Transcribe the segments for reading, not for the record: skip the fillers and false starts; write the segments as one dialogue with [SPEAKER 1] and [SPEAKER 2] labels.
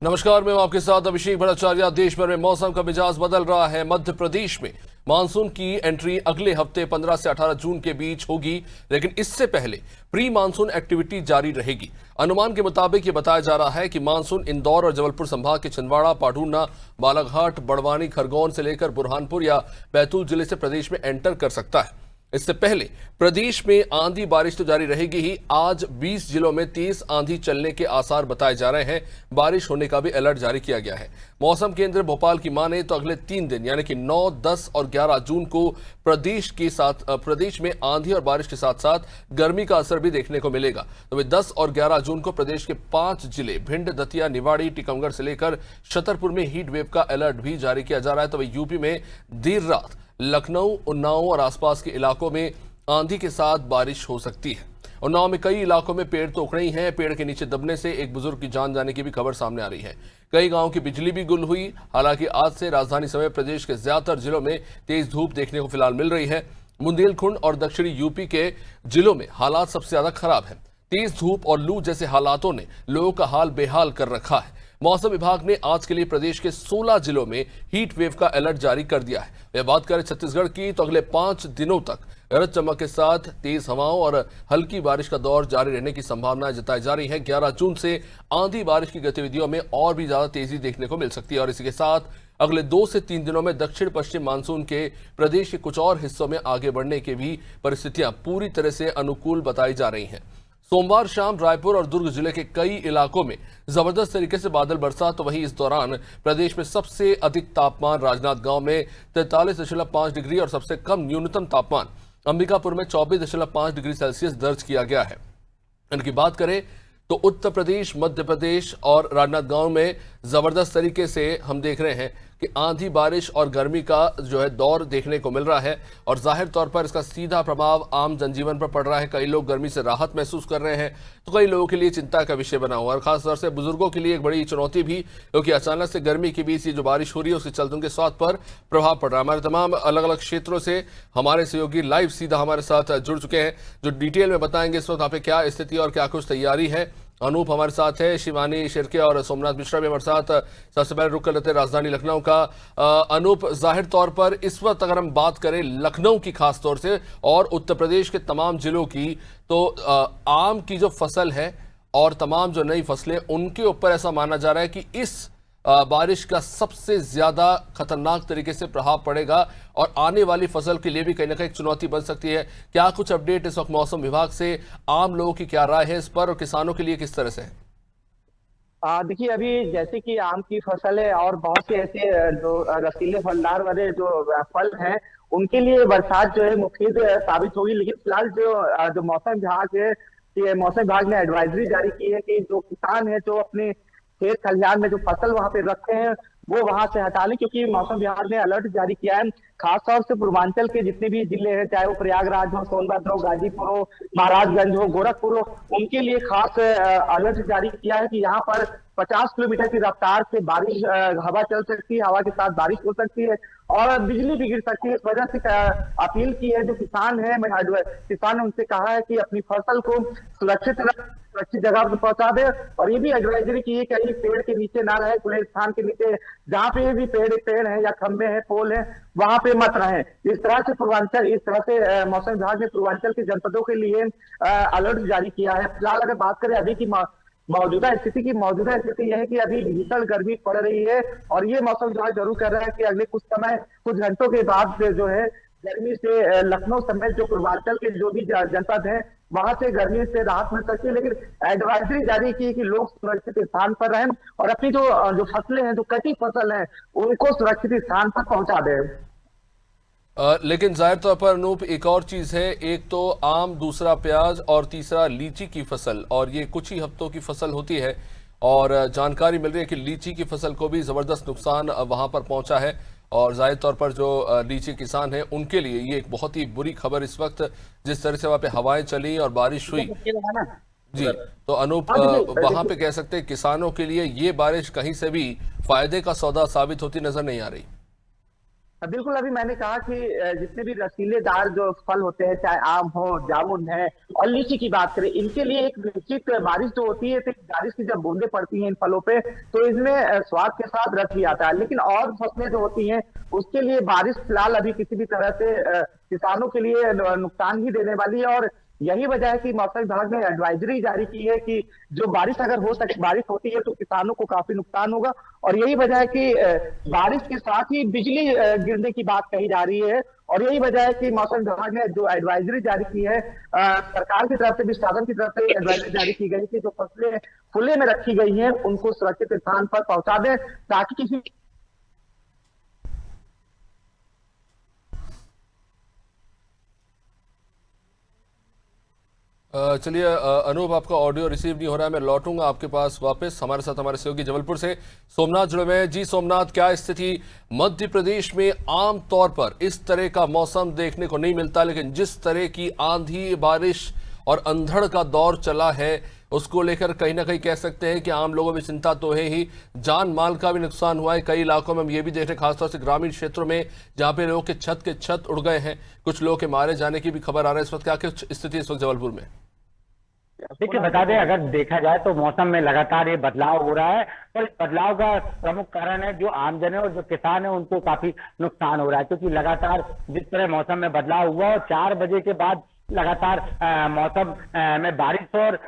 [SPEAKER 1] नमस्कार, मैं हूं आपके साथ अभिषेक भट्टाचार्य। देश भर में मौसम का मिजाज बदल रहा है। मध्य प्रदेश में मानसून की एंट्री अगले हफ्ते 15 से 18 जून के बीच होगी, लेकिन इससे पहले प्री मानसून एक्टिविटी जारी रहेगी। अनुमान के मुताबिक ये बताया जा रहा है कि मानसून इंदौर और जबलपुर संभाग के छिंदवाड़ा, पाढूना, बालाघाट, बड़वानी, खरगोन से लेकर बुरहानपुर या बैतूल जिले से प्रदेश में एंटर कर सकता है। इससे पहले प्रदेश में आंधी बारिश तो जारी रहेगी ही। आज 20 जिलों में तेज आंधी चलने के आसार बताए जा रहे हैं। बारिश होने का भी अलर्ट जारी किया गया है। मौसम केंद्र भोपाल की माने तो अगले 3 दिन यानी कि 9, 10 और 11 जून को प्रदेश में आंधी और बारिश के साथ साथ गर्मी का असर भी देखने को मिलेगा। तो वही 10 और 11 जून को प्रदेश के 5 जिले भिंड, दतिया, निवाड़ी, टीकमगढ़ से लेकर छतरपुर में हीट वेव का अलर्ट भी जारी किया जा रहा है। तो वही यूपी में देर रात लखनऊ, उन्नाव और आसपास के इलाकों में आंधी के साथ बारिश हो सकती है। उन्नाव में कई इलाकों में पेड़ तो उखड़े ही हैं। पेड़ के नीचे दबने से एक बुजुर्ग की जान जाने की भी खबर सामने आ रही है। कई गांवों की बिजली भी गुल हुई। हालांकि आज से राजधानी समेत प्रदेश के ज्यादातर जिलों में तेज धूप देखने को फिलहाल मिल रही है। बुंदेलखंड और दक्षिणी यूपी के जिलों में हालात सबसे ज्यादा खराब है। तेज धूप और लू जैसे हालातों ने लोगों का हाल बेहाल कर रखा है। मौसम विभाग ने आज के लिए प्रदेश के 16 जिलों में हीट वेव का अलर्ट जारी कर दिया है। वे बात करें छत्तीसगढ़ की तो अगले 5 दिनों तक गरज चमक के साथ तेज हवाओं और हल्की बारिश का दौर जारी रहने की संभावना जताई जा रही है। 11 जून से आंधी बारिश की गतिविधियों में और भी ज्यादा तेजी देखने को मिल सकती है और इसी के साथ अगले 2 से 3 दिनों में दक्षिण पश्चिम मानसून के प्रदेश के कुछ और हिस्सों में आगे बढ़ने की भी परिस्थितियां पूरी तरह से अनुकूल बताई जा रही हैं। सोमवार शाम रायपुर और दुर्ग जिले के कई इलाकों में जबरदस्त तरीके से बादल बरसा। तो वहीं इस दौरान प्रदेश में सबसे अधिक तापमान राजनांदगांव में 43.5 डिग्री और सबसे कम न्यूनतम तापमान अंबिकापुर में 24.5 डिग्री सेल्सियस दर्ज किया गया है। इनकी बात करें तो उत्तर प्रदेश, मध्य प्रदेश और राजनांदगांव में जबरदस्त तरीके से हम देख रहे हैं कि आंधी बारिश और गर्मी का जो है दौर देखने को मिल रहा है और जाहिर तौर पर इसका सीधा प्रभाव आम जनजीवन पर पड़ रहा है। कई लोग गर्मी से राहत महसूस कर रहे हैं तो कई लोगों के लिए चिंता का विषय बना हुआ है और खासतौर से बुजुर्गों के लिए एक बड़ी चुनौती भी, क्योंकि अचानक से गर्मी के बीच ये जो बारिश हो रही है उसके चलते उनके स्वास्थ्य पर प्रभाव पड़ रहा है। हमारे तमाम अलग अलग क्षेत्रों से हमारे सहयोगी लाइव सीधा हमारे साथ जुड़ चुके हैं जो डिटेल में बताएंगे इस वक्त यहाँ पे क्या स्थिति और क्या कुछ तैयारी है। अनूप हमारे साथ है, शिवानी शिर्के और सोमनाथ मिश्रा भी हमारे साथ। सबसे पहले रुक कर लेते हैं राजधानी लखनऊ का। अनूप, जाहिर तौर पर इस वक्त अगर हम बात करें लखनऊ की खास तौर से और उत्तर प्रदेश के तमाम जिलों की, तो आम की जो फसल है और तमाम जो नई फसलें उनके ऊपर ऐसा माना जा रहा है कि इस बारिश का सबसे ज्यादा खतरनाक तरीके से प्रभाव पड़ेगा और आने वाली फसल के लिए भी कहीं ना कहीं एक चुनौती बन सकती है। क्या कुछ अपडेट इस वक्त मौसम विभाग से, आम लोगों की क्या राय है इस पर और किसानों के लिए किस तरह से है?
[SPEAKER 2] देखिए, अभी जैसे कि आम की फसल है और बहुत से ऐसे जो रसीले फलदार वाले जो फल हैं, उनके लिए बरसात जो है मुफीद साबित होगी। लेकिन फिलहाल जो मौसम विभाग है, ये मौसम विभाग ने एडवाइजरी जारी की है कि जो किसान है जो अपने खेत खलिहान में जो फसल वहां पे रखे हैं वो वहां से हटा लें, क्योंकि मौसम विभाग ने अलर्ट जारी किया है। खासतौर से पूर्वांचल के जितने भी जिले हैं, चाहे वो प्रयागराज हो, सोनभद्र हो, गाजीपुर हो, महाराजगंज हो, गोरखपुर हो, उनके लिए खास अलर्ट जारी किया है कि यहाँ पर 50 किलोमीटर की रफ्तार से बारिश हवा चल सकती है, हवा के साथ बारिश हो सकती है और बिजली भी गिर सकती है। इस वजह से अपील की है जो किसान है, किसान ने उनसे कहा है कि अपनी फसल को सुरक्षित जगह पर पहुंचा दे और ये भी एडवाइजरी की है कि कहीं पेड़ के नीचे ना रहे, खुले स्थान के नीचे जहाँ पे भी पेड़ है या खंभे हैं, पोल है, वहां पे मत रहे। इस तरह से मौसम विभाग ने पूर्वांचल के जनपदों के लिए अलर्ट जारी किया है। फिलहाल अगर बात करें अभी की मौजूदा स्थिति यह है कि अभी भीषण गर्मी पड़ रही है और ये मौसम विभाग जरूर कर रहा है कि अगले कुछ घंटों के बाद जो है गर्मी से लखनऊ समेत जो पूर्वांचल के जो भी जनपद है वहां से गर्मी से राहत मिल सकती है। लेकिन एडवाइजरी जारी की कि लोग सुरक्षित स्थान पर रहें और अपनी जो फसलें हैं, जो कटी फसल है, उनको सुरक्षित स्थान पर पहुंचा दें।
[SPEAKER 1] लेकिन जाहिर तौर पर अनूप एक और चीज है, एक तो आम, दूसरा प्याज और तीसरा लीची की फसल, और ये कुछ ही हफ्तों की फसल होती है और जानकारी मिल रही है कि लीची की फसल को भी जबरदस्त नुकसान वहां पर पहुंचा है और जाहिर तौर पर जो लीची किसान हैं उनके लिए ये एक बहुत ही बुरी खबर इस वक्त, जिस तरह से वहां पे हवाएं चली और बारिश हुई। जी, तो अनूप वहां पे कह सकते हैं किसानों के लिए ये बारिश कहीं से भी फायदे का सौदा साबित होती नजर नहीं आ रही।
[SPEAKER 2] बिल्कुल, अभी मैंने कहा कि जितने भी रसीलेदार जो फल होते हैं, चाहे आम हो, जामुन है और लीची की बात करें, इनके लिए एक निश्चित बारिश जो होती है, तो बारिश की जब बूंदे पड़ती हैं इन फलों पे, तो इसमें स्वाद के साथ रस भी आता है। लेकिन और फसलें जो होती हैं, उसके लिए बारिश फिलहाल अभी किसी भी तरह से किसानों के लिए नुकसान ही देने वाली है। और यही वजह है कि मौसम विभाग ने एडवाइजरी जारी की है कि जो बारिश अगर हो सके, बारिश होती है तो किसानों को काफी नुकसान होगा। और यही वजह है कि बारिश के साथ ही बिजली गिरने की बात कही जा रही है। और यही वजह है कि मौसम विभाग ने जो एडवाइजरी जारी की है, सरकार की तरफ से भी, शासन की तरफ से एडवाइजरी जारी की गई कि जो फसलें खुले में रखी गई हैं उनको सुरक्षित स्थान पर पहुंचा दें, ताकि किसी
[SPEAKER 1] चलिए अनूप, आपका ऑडियो रिसीव नहीं हो रहा है, मैं लौटूंगा आपके पास वापस। हमारे साथ हमारे सहयोगी जबलपुर से सोमनाथ जुड़े हुए हैं। जी सोमनाथ, क्या स्थिति मध्य प्रदेश में? आम तौर पर इस तरह का मौसम देखने को नहीं मिलता, लेकिन जिस तरह की आंधी, बारिश और अंधड़ का दौर चला है, उसको लेकर कहीं ना कहीं कह सकते हैं कि आम लोगों में चिंता तो है ही, जान माल का भी नुकसान हुआ है। कई इलाकों में हम ये भी देख रहे हैं, खासतौर से ग्रामीण क्षेत्रों में, जहां पे लोगों के छत उड़ गए हैं, कुछ लोगों के मारे जाने की भी खबर आ रहा है। इस वक्त क्या स्थिति इस वक्त जबलपुर में?
[SPEAKER 3] देखिए, बता दें, अगर देखा जाए तो मौसम में लगातार ये बदलाव हो रहा है और इस बदलाव का प्रमुख कारण है जो आमजन है और जो किसान है उनको काफी नुकसान हो रहा है, क्योंकि लगातार जिस तरह मौसम में बदलाव हुआ और 4 बजे के बाद लगातार मौसम में बारिश और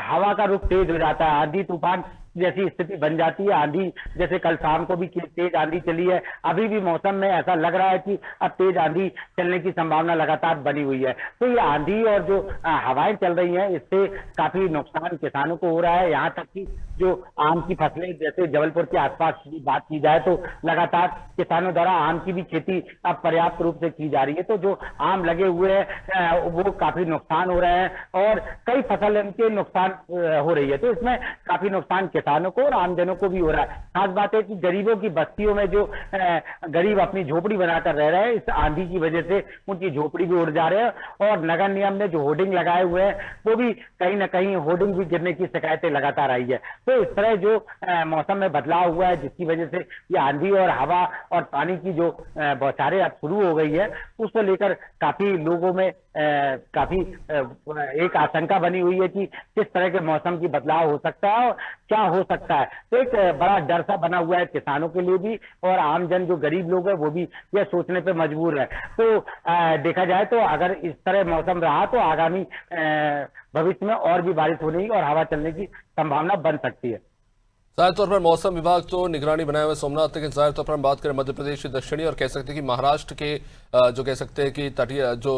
[SPEAKER 3] हवा का रुख तेज हो जाता है, आंधी तूफान जैसी स्थिति बन जाती है। आंधी जैसे कल शाम को भी तेज आंधी चली है, अभी भी मौसम में ऐसा लग रहा है कि अब तेज आंधी चलने की संभावना लगातार बनी हुई है। तो ये आंधी और जो हवाएं चल रही हैं, इससे काफी नुकसान किसानों को हो रहा है। यहाँ तक कि जो आम की फसलें, जैसे जबलपुर के आसपास की बात की जाए तो लगातार किसानों द्वारा आम की भी खेती अब पर्याप्त रूप से की जा रही है। तो जो आम लगे हुए हैं वो काफी नुकसान हो रहे हैं और कई फसल इनके नुकसान हो रही है। तो इसमें काफी नुकसान किसानों को और आमजनों को भी हो रहा है। खास बात है कि गरीबों की बस्तियों में जो गरीब अपनी झोपड़ी बनाकर रह रहे हैं, इस आंधी की वजह से उनकी झोपड़ी भी उड़ जा रहे हैं और नगर निगम ने जो होर्डिंग लगाए हुए हैं वो भी कहीं ना कहीं होर्डिंग भी गिरने की शिकायतें लगातार आई है। तो इस तरह जो मौसम में बदलाव हुआ है, जिसकी वजह से ये आंधी और हवा और पानी की जो बौछारें अब शुरू हो गई है, उसको लेकर काफी लोगों में काफी एक आशंका बनी हुई है कि किस तरह के मौसम की बदलाव हो सकता है और क्या हो सकता है। तो एक बड़ा डर सा बना हुआ है किसानों के लिए भी, और आमजन जो गरीब लोग हैं वो भी यह सोचने पे मजबूर है। तो देखा जाए तो अगर इस तरह मौसम रहा तो आगामी भविष्य में और भी बारिश होने की और हवा चलने की संभावना बन सकती है।
[SPEAKER 1] जाहिर तौर पर मौसम विभाग तो निगरानी बनाए हुए सोमनाथ, लेकिन जाहिर तौर पर हम बात करें मध्य प्रदेश के दक्षिणी और कह सकते हैं कि महाराष्ट्र के जो कह सकते हैं कि तटीय जो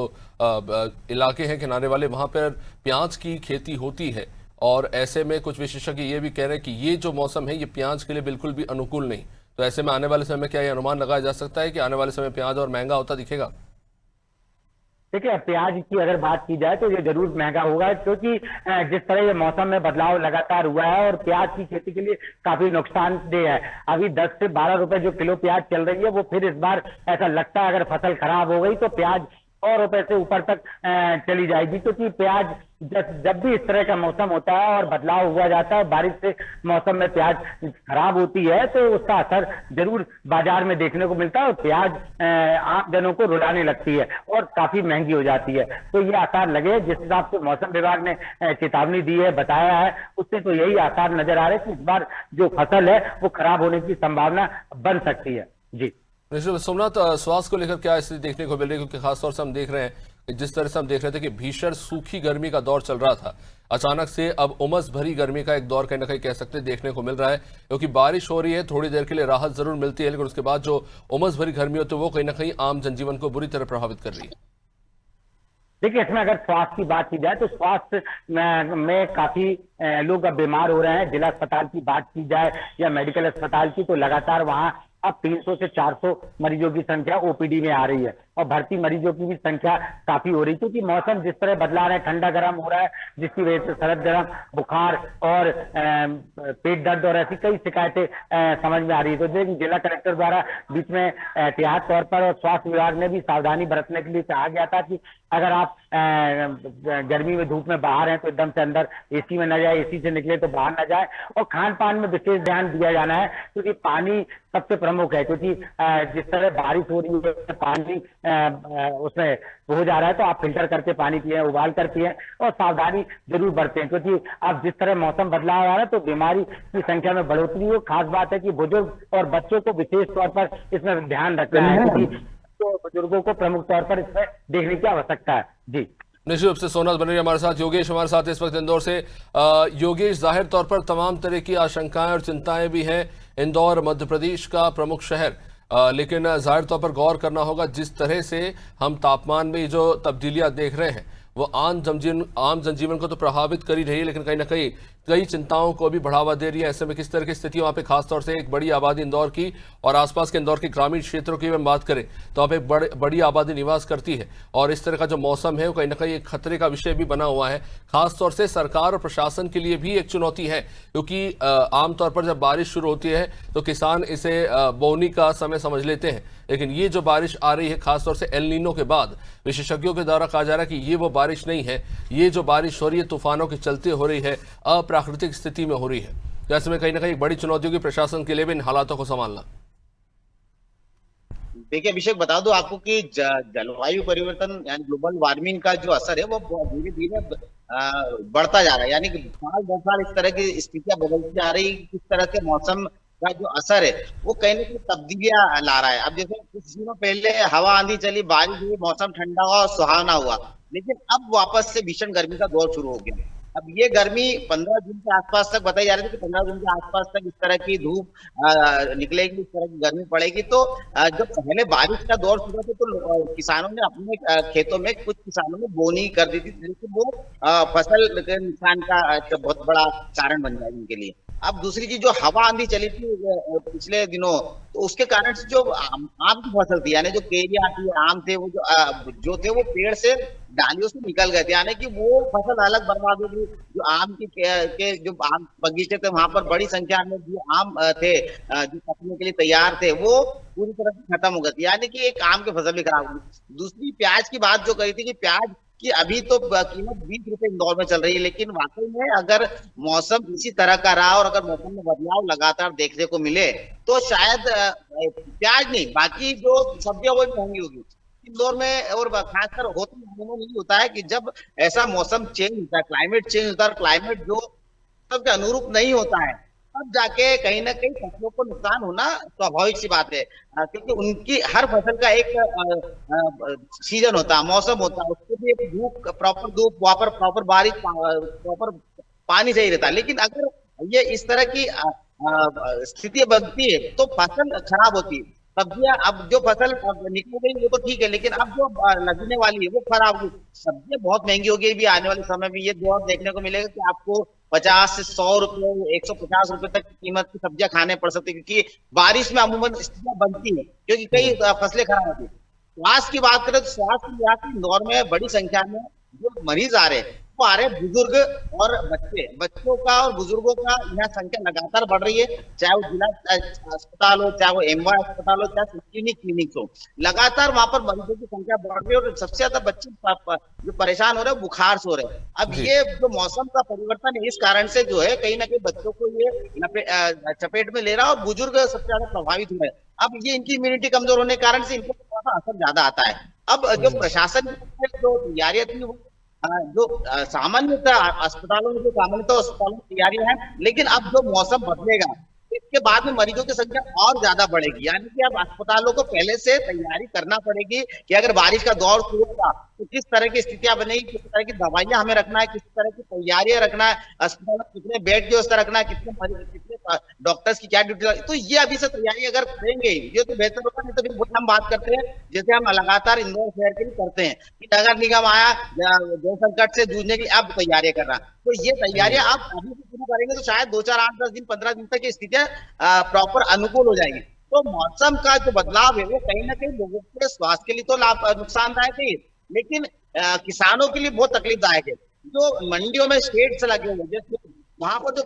[SPEAKER 1] इलाके हैं किनारे वाले, वहां पर प्याज की खेती होती है। और ऐसे में कुछ विशेषज्ञ ये भी कह रहे हैं कि ये जो मौसम है ये प्याज के लिए बिल्कुल भी अनुकूल नहीं। तो ऐसे में आने वाले समय में क्या ये अनुमान लगाया जा सकता है कि आने वाले समय प्याज और महंगा होता दिखेगा?
[SPEAKER 3] देखिए, प्याज की अगर बात की जाए तो ये जरूर महंगा होगा, क्योंकि जिस तरह ये मौसम में बदलाव लगातार हुआ है और प्याज की खेती के लिए काफी नुकसानदेह है। अभी 10 से 12 रुपए जो किलो प्याज चल रही है, वो फिर इस बार ऐसा लगता है अगर फसल खराब हो गई तो प्याज 100 रुपए से ऊपर तक चली जाएगी, क्योंकि प्याज जब भी इस तरह का मौसम होता है और बदलाव हुआ जाता है, बारिश से मौसम में प्याज खराब होती है, तो उसका असर जरूर बाजार में देखने को मिलता है और प्याज आम जनों को रुलाने लगती है और काफी महंगी हो जाती है। तो ये आसार लगे, जिस हिसाब से मौसम विभाग ने चेतावनी दी है, बताया है, उससे तो यही आसार नजर आ रहे हैं कि इस बार जो फसल है वो खराब होने की संभावना बन सकती है। जी
[SPEAKER 1] सोमनाथ, स्वास्थ्य को लेकर क्या स्थिति देखने को मिल रही है? क्योंकि खासतौर से हम देख रहे हैं कि जिस तरह से हम देख रहे थे कि भीषण सूखी गर्मी का दौर चल रहा था, अचानक से अब उमस भरी गर्मी का एक दौर कहीं ना कहीं कह सकते हैं देखने को मिल रहा है। क्योंकि बारिश हो रही है, थोड़ी देर के लिए राहत जरूर मिलती है, लेकिन उसके बाद जो उमस भरी गर्मी होती है वो कहीं ना कहीं आम जनजीवन को बुरी तरह प्रभावित कर रही है।
[SPEAKER 3] देखिए, इसमें अगर स्वास्थ्य की बात की जाए तो स्वास्थ्य में काफी लोग अब बीमार हो रहे हैं। जिला अस्पताल की बात की जाए या मेडिकल अस्पताल की, तो लगातार वहां अब 300 से 400 मरीजों की संख्या ओपीडी में आ रही है और भर्ती मरीजों की भी संख्या काफी हो रही है, क्योंकि मौसम जिस तरह बदला रहा है, ठंडा गर्म हो रहा है, जिसकी वजह से सर्द गर्म, बुखार और पेट दर्द और ऐसी कई शिकायतें समझ में आ रही है। तो जिला कलेक्टर द्वारा बीच में एहतियात तौर पर और स्वास्थ्य विभाग ने भी सावधानी बरतने के लिए कहा गया था कि अगर आप गर्मी में धूप में बाहर हैं तो एकदम से अंदर एसी में न जाए, एसी से निकले तो बाहर न जाए, और खान पान में विशेष ध्यान दिया जाना है, क्योंकि पानी सबसे प्रमुख है, क्योंकि जिस तरह बारिश हो रही है, पानी उसमें हो जा रहा है, तो आप फिल्टर करके पानी पिए, उबाल कर पिए और सावधानी जरूर बरतें, क्योंकि अब जिस तरह मौसम बदलाव आ रहा है तो बीमारी की संख्या में बढ़ोतरी हो। खास बात है कि बुजुर्ग और बच्चों को विशेष तौर पर इसमें ध्यान रखना है, क्योंकि तो बुजुर्गों को प्रमुख तौर पर इसमें देखने की आवश्यकता है। जी,
[SPEAKER 1] निश्चित रूप से सोनाथ बने हमारे साथ। योगेश हमारे साथ इस वक्त इंदौर से। योगेश, जाहिर तौर पर तमाम तरह की आशंकाएं और चिंताएं भी हैं। इंदौर मध्य प्रदेश का प्रमुख शहर, लेकिन जाहिर तौर पर गौर करना होगा, जिस तरह से हम तापमान में जो तब्दीलियां देख रहे हैं वो आम जनजीवन को तो प्रभावित कर ही रही है, लेकिन कहीं ना कहीं कई चिंताओं को भी बढ़ावा दे रही है। ऐसे में किस तरह की स्थिति वहाँ पे, खासतौर से एक बड़ी आबादी इंदौर की और आसपास के इंदौर के ग्रामीण क्षेत्रों की हम बात करें तो वहाँ पे बड़ी आबादी निवास करती है और इस तरह का जो मौसम है वो कहीं ना कहीं एक खतरे का विषय भी बना हुआ है। खासतौर से सरकार और प्रशासन के लिए भी एक चुनौती है, क्योंकि आमतौर पर जब बारिश शुरू होती है तो किसान इसे बोनी का समय समझ लेते हैं, लेकिन ये जो बारिश आ रही है खासतौर से एल नीनो के बाद, विशेषज्ञों के द्वारा कहा जा रहा है कि ये वो बारिश नहीं है, ये जो बारिश हो रही है तूफानों के चलते हो रही है, अप्राकृतिक स्थिति में हो रही है। जैसे में कहीं ना कहीं एक बड़ी चुनौती होगी प्रशासन के लिए भी इन हालातों को संभालना।
[SPEAKER 4] देखिए अभिषेक, बता दो आपको कि जलवायु परिवर्तन यानी ग्लोबल वार्मिंग का जो असर है वो धीरे धीरे बढ़ता जा रहा है। यानी कि साल दर साल इस तरह की स्थितियां बदलती जा रही, किस तरह से मौसम का जो असर है वो कहीं ना कहीं तब्दीलियां ला रहा है। अब जैसे कुछ दिनों पहले हवा आंधी चली, बारिश हुई, मौसम ठंडा हुआ और सुहावना हुआ, लेकिन अब वापस से भीषण गर्मी का दौर शुरू हो गया। अब ये गर्मी 15 जून के आसपास तक बताई जा रही थी कि 15 जून के आसपास तक इस तरह की धूप निकलेगी, इस तरह की गर्मी पड़ेगी। तो जब पहले बारिश का दौर शुरू था तो किसानों ने अपने खेतों में, कुछ किसानों ने बोनी कर दी थी, लेकिन वो फसल के नुकसान का बहुत बड़ा कारण बन जाएगी उनके लिए। अब दूसरी चीज, जो हवा आंधी चली थी पिछले दिनों, तो उसके कारण से जो आम की फसल थी, यानी जो केरिया थी, आम थे, वो जो थे वो पेड़ से डालियों से निकल गए थे, यानी कि वो फसल अलग बर्बाद हो गई। जो आम के जो आम बगीचे थे वहां पर बड़ी संख्या में जो आम थे जो पकने के लिए तैयार थे, वो पूरी तरह से खत्म हो गए थे, यानी कि एक आम की फसल भी खराब हो गई। दूसरी, प्याज की बात जो कही थी कि प्याज कि अभी तो कीमत 20 रुपए इंदौर में चल रही है, लेकिन वाकई में अगर मौसम इसी तरह का रहा और अगर मौसम में बदलाव लगातार देखने को मिले तो शायद प्याज नहीं, बाकी जो सब्जियां वो महंगी होगी इंदौर में। और खासकर होता नहीं होता है कि जब ऐसा मौसम चेंज होता है, क्लाइमेट चेंज होता है, क्लाइमेट जो सबके अनुरूप नहीं होता है, तब जाके कहीं ना कहीं फसलों को नुकसान होना स्वाभाविक सी बात है, क्योंकि उनकी हर फसल का एक सीजन होता है, मौसम होता है, उसको भी एक धूप, प्रॉपर धूप, प्रॉपर बारिश, प्रॉपर पानी चाहिए रहता है। लेकिन अगर ये इस तरह की स्थिति बनती है तो फसल खराब होती है। सब्जियां, अब जो फसल निकल गई वो तो ठीक है, लेकिन अब जो लगने वाली है वो खराब हुई। सब्जियां बहुत महंगी हो गई भी, आने वाले समय में ये दौर देखने को मिलेगा कि आपको 50 से 100 रुपए, 150 रुपए तक की कीमत की सब्जियां खाने पड़ सकती है, क्योंकि बारिश में अमूमन स्थितियां बनती है, क्योंकि कई फसलें खराब होती है। स्वास्थ्य की बात करें तो स्वास्थ्य विभाग की इंदौर में बड़ी संख्या में जो मरीज आ रहे हैं वो आ रहे हैं बुजुर्ग और बच्चों का और बुजुर्गों का यहाँ संख्या लगातार बढ़ रही है, चाहे वो जिला अस्पताल हो, चाहे वो एमवाय अस्पताल हो, चाहे क्लिनिक हो, लगातार वहां पर मरीजों की संख्या बढ़ रही है और सबसे ज्यादा बच्चे जो परेशान हो रहे हैं बुखार से हो रहे हैं। अब ये जो मौसम का परिवर्तन है, इस कारण से जो है कहीं ना कहीं बच्चों को ये चपेट में ले रहा है और बुजुर्ग सबसे ज्यादा प्रभावित हुए हैं। अब ये इनकी इम्यूनिटी कमजोर होने के कारण से इनको थोड़ा सा असर ज्यादा आता है। अब जो प्रशासन की जो तैयारियां थी वो जो सामान्यतः अस्पतालों में, जो सामान्यतः अस्पतालों में तैयारियां हैं, लेकिन अब जो मौसम बदलेगा इसके बाद में मरीजों की संख्या और ज्यादा बढ़ेगी, यानी कि अब अस्पतालों को पहले से तैयारी करना पड़ेगी कि अगर बारिश का दौर शुरू होगा तो किस तरह की स्थितियां बनेगी, किस तरह की दवाइयां हमें रखना है, किस तरह की तैयारियां रखना है, अस्पताल में कितने बेड की व्यवस्था रखना है, कितने डॉक्टर्स की क्या ड्यूटी, तो ये अभी से तैयारी अगर करेंगे ये तो बेहतर होगा। नहीं तो फिर हम बात करते हैं जैसे हम लगातार इंदौर शहर के लिए करते हैं कि नगर निगम आया जल संकट से जूझने की अब तैयारियां कर रहा, तो ये तैयारियां आप अभी से शुरू करेंगे तो शायद 2, 4, 8, 10 दिन, 15 दिन तक की स्थितियां प्रॉपर अनुकूल हो जाएगी। तो मौसम का जो बदलाव है वो कहीं ना कहीं लोगों के स्वास्थ्य के लिए तो नुकसानदायक है, लेकिन किसानों के लिए बहुत तकलीफदायक है। जो मंडियों में शेड से लगे हुए, जैसे वहां पर जो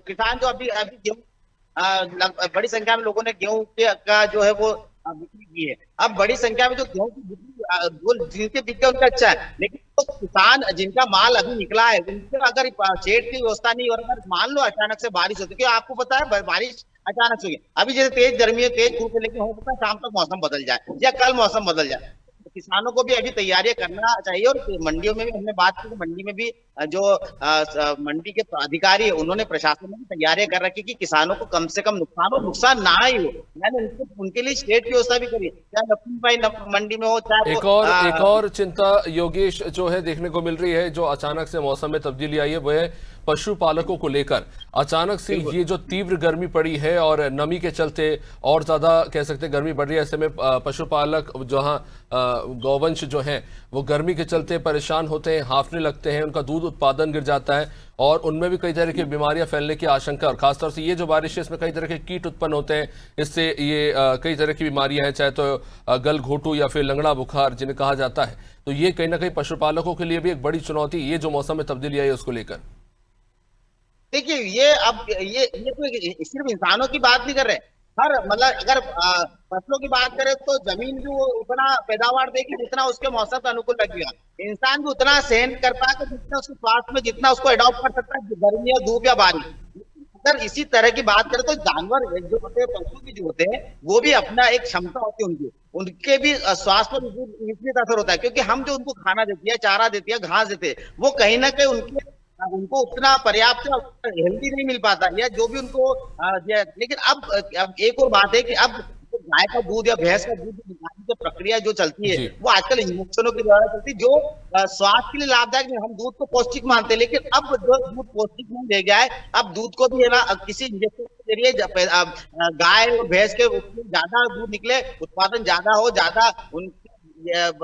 [SPEAKER 4] किसान जो अभी गेहूं, बड़ी संख्या में लोगों ने गेहूं का जो है वो बिक्री की है। अब बड़ी संख्या में जो गेहूं की बिक्री जिनके बिके उनका अच्छा है, लेकिन तो किसान जिनका माल अभी निकला है उनको अगर शेड की व्यवस्था नहीं, और अगर मान लो अचानक से बारिश होती है, क्योंकि आपको पता है बारिश अचानक से हुई, अभी जैसे तेज गर्मी है, तेज धूप है, लेकिन हो सकता है शाम तक मौसम बदल जाए या कल मौसम बदल जाए। तो किसानों को भी अभी तैयारियां करना चाहिए, और मंडियों में भी हमने बात की, मंडी में भी जो मंडी के अधिकारी है उन्होंने, प्रशासन ने भी तैयारियां कर रखी कि किसानों को कम से कम नुकसान ना ही हो, यानी उनके लिए शेड की व्यवस्था भी करिए, चाहे लक्ष्मी भाई मंडी में हो, चाहे
[SPEAKER 1] एक और चिंता योगेश जो है देखने को मिल रही है, जो अचानक से मौसम में तब्दीली आई है, वो है पशुपालकों को लेकर। अचानक से ये जो तीव्र गर्मी पड़ी है और नमी के चलते और ज्यादा कह सकते हैं गर्मी बढ़ रही है, ऐसे में पशुपालक जहां गौवंश जो हैं वो गर्मी के चलते परेशान होते हैं, हांफने लगते हैं, उनका दूध उत्पादन गिर जाता है और उनमें भी कई तरह की बीमारियां फैलने की आशंका, और खासतौर से ये जो बारिश है इसमें कई तरह के कीट उत्पन्न होते हैं, इससे ये कई तरह की बीमारियां हैं, चाहे तो गल घोटू या फिर लंगड़ा बुखार जिन्हें कहा जाता है। तो ये कहीं ना कहीं पशुपालकों के लिए भी एक बड़ी चुनौती, ये जो मौसम में तब्दीली आई है उसको लेकर।
[SPEAKER 4] देखिए ये तो सिर्फ इंसानों की बात नहीं कर रहे, हर मतलब अगर फसलों की बात करें तो जमीन भी वो उतना पैदावार देगी जितना उसके मौसम के अनुकूल लगेगा, इंसान भी उतना सहन कर पाएगा जितना उसके स्वास्थ्य में, जितना उसको अडॉप्ट कर सकता है गर्मी या धूप या बारिश। अगर इसी तरह की बात करें तो जानवर जो होते हैं, पशु भी जो होते हैं, वो भी अपना एक क्षमता होती है उनकी, उनके भी स्वास्थ्य पर विपरीत असर होता है, क्योंकि हम जो उनको खाना देती है, चारा देती है, घास देते हैं, वो कहीं ना कहीं उनको उतना पर्याप्त हेल्दी नहीं मिल पाता, या जो भी उनको लेकिन अब एक और बात है कि अब गाय का दूध या भैंस का दूध निकालने की प्रक्रिया जो चलती है वो आजकल इंजेक्शनों के द्वारा चलती है, जो स्वास्थ्य के लिए लाभदायक नहीं। हम दूध को पौष्टिक मानते हैं, लेकिन अब जो दूध पौष्टिक नहीं रह गया है, अब दूध को भी है ना किसी इंजेक्शन के जरिए गाय और भैंस के ज्यादा दूध निकले, उत्पादन ज्यादा हो, ज्यादा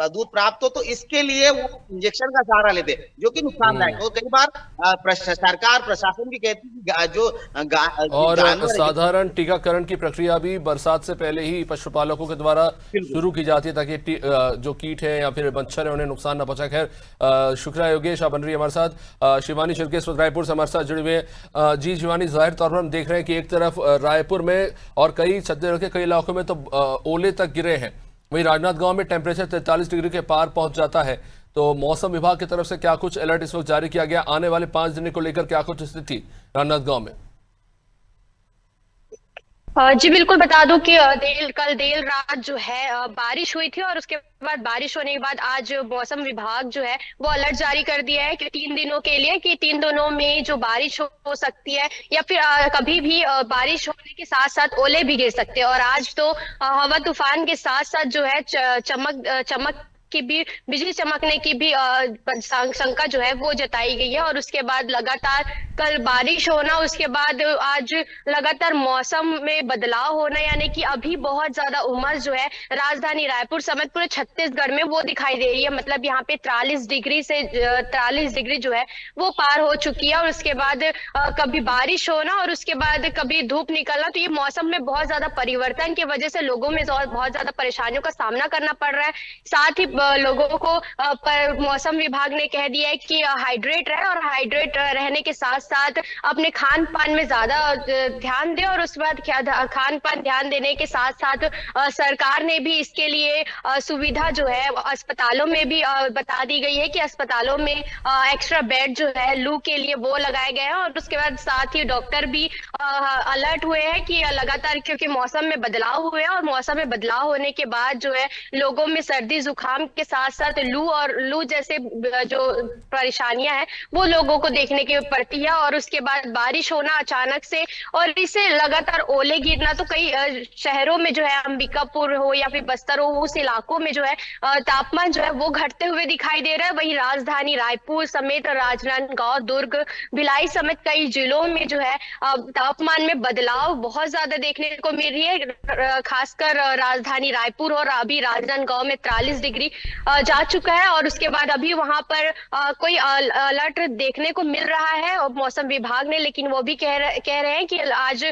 [SPEAKER 4] दूध प्राप्त हो, तो इसके लिए वो इंजेक्शन का सहारा लेते हैं, जो कि नुकसानदायक है। कई बार सरकार प्रशासन भी कहती है कि जो
[SPEAKER 1] और साधारण टीकाकरण की प्रक्रिया भी बरसात से पहले ही पशुपालकों के द्वारा शुरू की जाती है, ताकि जो कीट है या फिर मच्छर है उन्हें नुकसान न पहुंचे। खैर शुक्रिया योगेश, आप बन रही है हमारे साथ। शिवानी शिर्के इस वक्त रायपुर से हमारे साथ जुड़े हुए हैं। जी शिवानी, जाहिर तौर पर हम देख रहे हैं कि एक तरफ रायपुर में और कई छत्तीसगढ़ के कई इलाकों में तो ओले तक गिरे हैं, वहीं राजनांदगांव में टेम्परेचर 43 डिग्री के पार पहुंच जाता है। तो मौसम विभाग की तरफ से क्या कुछ अलर्ट इस वक्त जारी किया गया, आने वाले 5 दिन को लेकर क्या कुछ स्थिति राजनांदगांव में?
[SPEAKER 5] जी बिल्कुल, बता दूं कि कल देर रात जो है बारिश हुई थी, और उसके बाद बारिश होने के बाद आज मौसम विभाग जो है वो अलर्ट जारी कर दिया है कि 3 दिनों के लिए, कि 3 दिनों में जो बारिश हो सकती है, या फिर कभी भी बारिश होने के साथ साथ ओले भी गिर सकते हैं। और आज तो हवा तूफान के साथ साथ जो है चमक की भी, बिजली चमकने की भी शंका जो है वो जताई गई है। और उसके बाद लगातार कल बारिश होना, उसके बाद आज लगातार मौसम में बदलाव होना, यानी कि अभी बहुत ज्यादा उमस जो है राजधानी रायपुर समेत पूरे छत्तीसगढ़ में वो दिखाई दे रही है। मतलब यहाँ पे 43 डिग्री जो है वो पार हो चुकी है। और उसके बाद कभी बारिश होना और उसके बाद कभी धूप निकलना, तो ये मौसम में बहुत ज्यादा परिवर्तन की वजह से लोगों में बहुत ज्यादा परेशानियों का सामना करना पड़ रहा है। साथ ही लोगों को मौसम विभाग ने कह दिया है कि हाइड्रेट रहे, और हाइड्रेट रहने के साथ साथ अपने खान पान में ज्यादा ध्यान दे। और उसके बाद खान पान ध्यान देने के साथ साथ सरकार ने भी इसके लिए सुविधा जो है अस्पतालों में भी बता दी गई है कि अस्पतालों में एक्स्ट्रा बेड जो है लू के लिए वो लगाए गए हैं। और उसके बाद साथ ही डॉक्टर भी अलर्ट हुए हैं कि लगातार, क्योंकि मौसम में बदलाव हुए हैं, और मौसम में बदलाव होने के बाद जो है लोगों में सर्दी जुकाम के साथ साथ लू जैसे जो परेशानियां हैं वो लोगों को देखने की पड़ती है। और उसके बाद बारिश होना अचानक से, और इससे लगातार ओले गिरना, तो कई शहरों में जो है, अंबिकापुर हो या फिर बस्तर हो, उस इलाकों में जो है तापमान जो है वो घटते हुए दिखाई दे रहा है। वहीं राजधानी रायपुर समेत राजनांदगांव, दुर्ग, भिलाई समेत कई जिलों में जो है तापमान में बदलाव बहुत ज्यादा देखने को मिल रही है। खासकर राजधानी रायपुर और अभी राजनांदगांव में 43 डिग्री जा चुका है। और उसके बाद अभी वहां पर कोई अलर्ट देखने को मिल रहा है मौसम विभाग ने, लेकिन वो भी कह रहे हैं कि आज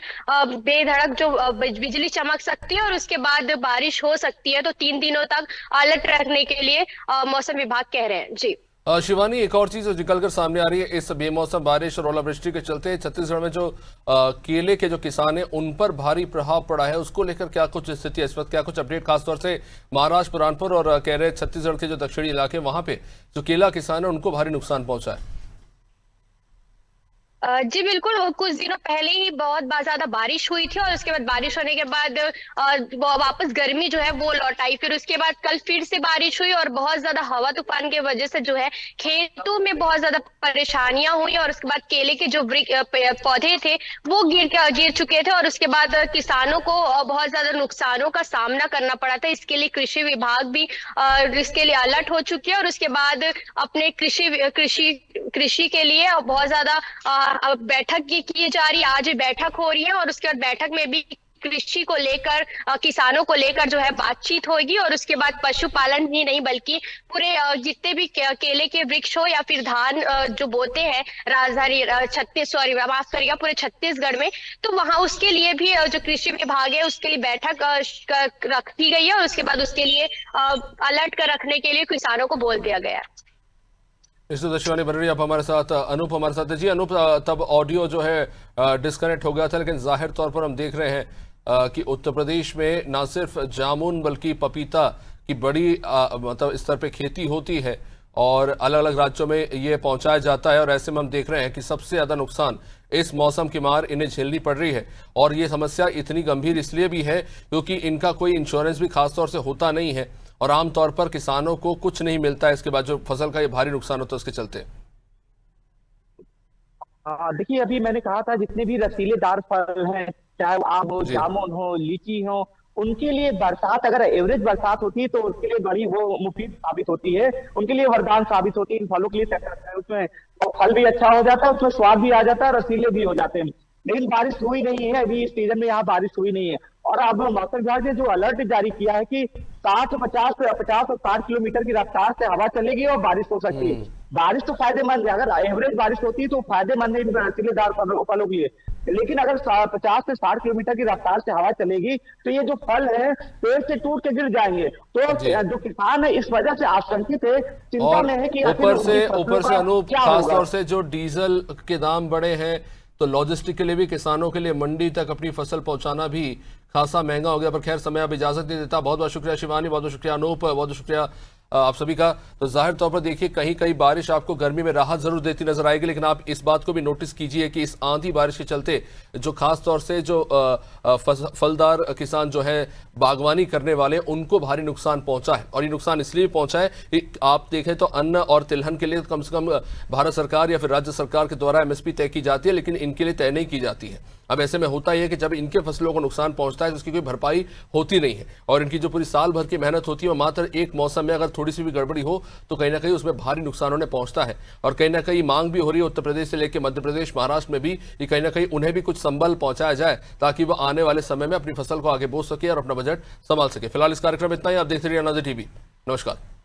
[SPEAKER 5] बेधड़क जो बिजली चमक सकती है और उसके बाद बारिश हो सकती है। तो 3 दिनों तक अलर्ट रखने के लिए मौसम विभाग कह रहे हैं। जी
[SPEAKER 1] शिवानी, एक और चीज जो निकलकर सामने आ रही है, इस बेमौसम बारिश और ओलावृष्टि के चलते छत्तीसगढ़ में जो केले के जो किसान हैं उन पर भारी प्रभाव पड़ा है, उसको लेकर क्या कुछ स्थिति है इस वक्त, क्या कुछ अपडेट, खासतौर से महाराष्ट्र, बुरहानपुर और कह रहे छत्तीसगढ़ के जो दक्षिणी इलाके वहां पे जो केला किसान है उनको भारी नुकसान पहुंचा है?
[SPEAKER 5] जी बिल्कुल, कुछ दिनों पहले ही बहुत ज्यादा बारिश हुई थी और उसके बाद बारिश होने के बाद वापस गर्मी जो है वो लौट आई। फिर उसके बाद कल फिर से बारिश हुई और बहुत ज्यादा हवा तूफान की वजह से जो है खेतों में बहुत ज्यादा परेशानियां हुई और उसके बाद केले के जो पौधे थे वो गिर चुके थे और उसके बाद किसानों को बहुत ज्यादा नुकसानों का सामना करना पड़ा था। इसके लिए कृषि विभाग भी इसके लिए अलर्ट हो चुकी है और उसके बाद अपने कृषि के लिए बहुत ज्यादा बैठक की जा रही है। आज बैठक हो रही है और उसके बाद बैठक में भी कृषि को लेकर किसानों को लेकर जो है बातचीत होगी और उसके बाद पशुपालन ही नहीं बल्कि पूरे जितने भी केले के वृक्ष हो या फिर धान जो बोते हैं राजधानी माफ करिएगा पूरे छत्तीसगढ़ में, तो वहां उसके लिए भी जो कृषि विभाग है उसके लिए बैठक रखी गई है और उसके बाद उसके लिए अलर्ट कर रखने के लिए किसानों को बोल दिया गया है।
[SPEAKER 1] इस शिवानी बन रही, आप हमारे साथ अनूप हमारे साथ है। जी अनूप, तब ऑडियो जो है डिस्कनेक्ट हो गया था, लेकिन जाहिर तौर पर हम देख रहे हैं कि उत्तर प्रदेश में ना सिर्फ जामुन बल्कि पपीता की बड़ी मतलब स्तर पे खेती होती है और अलग अलग राज्यों में ये पहुंचाया जाता है और ऐसे में हम देख रहे हैं कि सबसे ज्यादा नुकसान इस मौसम की मार इन्हें झेलनी पड़ रही है। और ये समस्या इतनी गंभीर इसलिए भी है क्योंकि इनका कोई इंश्योरेंस भी खासतौर से होता नहीं है और आमतौर पर किसानों को कुछ नहीं मिलता है इसके बाद जो फसल का ये भारी नुकसान होता है उसके चलते।
[SPEAKER 2] देखिए अभी मैंने कहा था जितने भी रसीलेदार फल हैं, चाहे आम हो, जामुन हो, लीची हो, उनके लिए बरसात अगर एवरेज बरसात होती है तो उसके लिए बड़ी वो मुफीद साबित होती है, उनके लिए वरदान साबित होती है। इन फलों के लिए उसमें फल भी अच्छा हो जाता है, उसमें स्वाद भी आ जाता है, रसीले भी हो जाते हैं। लेकिन बारिश हुई नहीं है, अभी इस सीजन में यहाँ बारिश हुई नहीं है और अब मौसम विभाग ने जो अलर्ट जारी किया है कि 50 और 60 किलोमीटर की रफ्तार से हवा चलेगी और बारिश हो सकती है। बारिश तो फायदेमंद है, अगर एवरेज बारिश होती है तो फायदेमंद है रसीलेदार फलों के लिए, लेकिन अगर 50 से 60 किलोमीटर की रफ्तार से हवा चलेगी तो ये जो फल है पेड़ से टूट के गिर जाएंगे। तो जो किसान है इस वजह से आशंकित है, चिंता में है कि
[SPEAKER 1] ऊपर से अनूप, खासतौर से जो डीजल के दाम बढ़े हैं तो लॉजिस्टिक के लिए भी, किसानों के लिए मंडी तक अपनी फसल पहुंचाना भी खासा महंगा हो गया। पर खैर समय अब इजाजत नहीं देता। बहुत बहुत शुक्रिया शिवानी, बहुत बहुत शुक्रिया अनूप, बहुत बहुत शुक्रिया आप सभी का। तो जाहिर तौर पर देखिए कहीं कहीं बारिश आपको गर्मी में राहत जरूर देती नजर आएगी, लेकिन आप इस बात को भी नोटिस कीजिए कि इस आंधी बारिश के चलते जो खास तौर से जो फलदार किसान जो है बागवानी करने वाले उनको भारी नुकसान पहुंचा है। और ये नुकसान इसलिए पहुंचा है कि आप देखें तो अन्न और तिलहन के लिए कम से कम भारत सरकार या फिर राज्य सरकार के द्वारा एमएसपी तय की जाती है, लेकिन इनके लिए तय नहीं की जाती है। अब ऐसे में होता यह है कि जब इनके फसलों को नुकसान पहुंचता है तो उसकी कोई भरपाई होती नहीं है और इनकी जो पूरी साल भर की मेहनत होती है वो मात्र एक मौसम में अगर थोड़ी सी भी गड़बड़ी हो तो कहीं ना कहीं उसमें भारी नुकसान उन्हें पहुंचता है। और कहीं ना कहीं मांग भी हो रही है उत्तर प्रदेश से लेकर मध्य प्रदेश, महाराष्ट्र में भी कि कहीं ना कहीं उन्हें भी कुछ संबल पहुंचाया जाए ताकि वो आने वाले समय में अपनी फसल को आगे बोझ सके और अपना बजट संभाल सके। फिलहाल इस कार्यक्रम में इतना ही। आप देखते रहिए अनाज़ टीवी। नमस्कार।